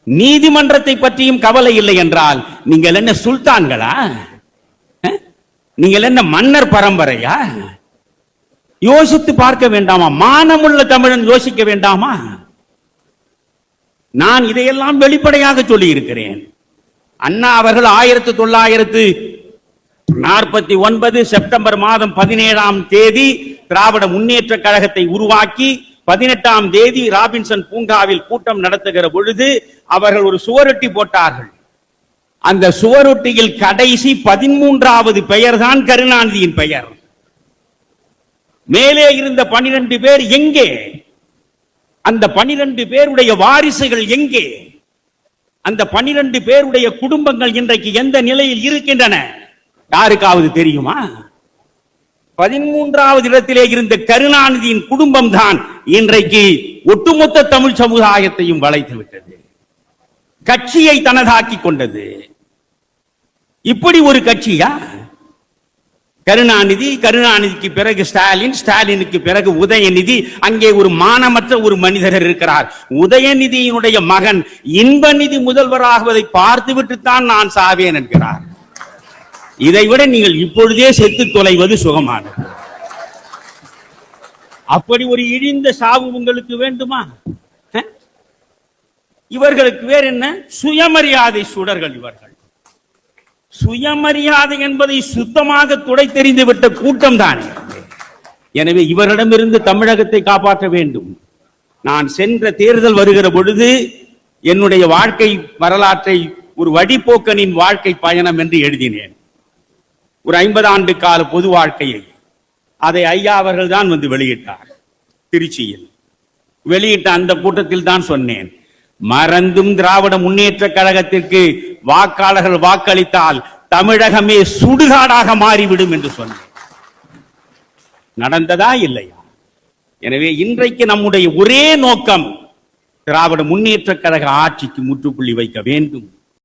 நீதிமன்றத்தை பற்றியும் கவலை இல்லை என்றால் நீங்கள் என்ன சுல்தான்களா? நீங்கள் என்ன மன்னர் பரம்பரையா? யோசித்து பார்க்க வேண்டாமா? மானமுள்ள தமிழன் யோசிக்க வேண்டாமா? நான் இதையெல்லாம் வெளிப்படையாக சொல்லி இருக்கிறேன். அண்ணா அவர்கள் 1949 செப்டம்பர் மாதம் 17ஆம் தேதி திராவிட முன்னேற்ற கழகத்தை உருவாக்கி 18ஆம் தேதி ராபின்சன் பூங்காவில் கூட்டம் நடத்துகிற பொழுது அவர்கள் ஒரு சுவரொட்டி போட்டார்கள். அந்த சுவரொட்டியில் கடைசி 13வது பெயர் தான் கருணாநிதியின் பெயர். மேலே இருந்த 12 பேர் எங்கே? அந்த 12 பேருடைய வாரிசுகள் எங்கே? அந்த 12 பேருடைய குடும்பங்கள் இன்றைக்கு எந்த நிலையில் இருக்கின்றன? யாருக்காவது தெரியுமா? 13வது இடத்திலே இருந்த கருணாநிதியின் குடும்பம் தான் இன்றைக்கு ஒட்டுமொத்த தமிழ் சமுதாயத்தையும் வளைத்து விட்டது, கட்சியை தனதாக்கி கொண்டது. இப்படி ஒரு கட்சியா? கருணாநிதி, கருணாநிதிக்கு பிறகு ஸ்டாலின், ஸ்டாலினுக்கு பிறகு உதயநிதி. அங்கே ஒரு மானமற்ற ஒரு மனிதர் இருக்கிறார். உதயநிதியினுடைய மகன் இன்பநிதி முதல்வராகுவதை பார்த்துவிட்டுத்தான் நான் சாவேன் என்கிறார். இதைவிட நீங்கள் இப்பொழுதே செத்து தொலைவது சுகமானது. அப்படி ஒரு இழிந்த சாவு உங்களுக்கு வேண்டுமா? இவர்களுக்கு வேற என்ன? சுயமரியாதை சுடர்கள் இவர்கள். சுயமரியாதை என்பதை சுத்தமாக துடை தெரிந்து விட்ட கூட்டம் தானே. எனவே இவரிடமிருந்து தமிழகத்தை காப்பாற்ற வேண்டும். நான் சென்ற தேர்தல் வருகிற பொழுது என்னுடைய வாழ்க்கை வரலாற்றை ஒரு வழிபோக்கனின் வாழ்க்கை பயணம் என்று எழுதினேன். ஒரு 50 ஆண்டு கால பொது வாழ்க்கையை. அதை ஐயா அவர்கள் தான் வந்து வெளியிட்டார். திருச்சியில் வெளியிட்ட அந்த கூட்டத்தில் தான் சொன்னேன், மறந்தும் திராவிட முன்னேற்ற கழகத்திற்கு வாக்காளர்கள் வாக்களித்தால் தமிழகமே சுடுகாடாக மாறிவிடும் என்று சொன்னேன். நடந்ததா இல்லையா? எனவே இன்றைக்கு நம்முடைய ஒரே நோக்கம் திராவிட முன்னேற்ற கழக ஆட்சிக்கு முற்றுப்புள்ளி வைக்க வேண்டும்.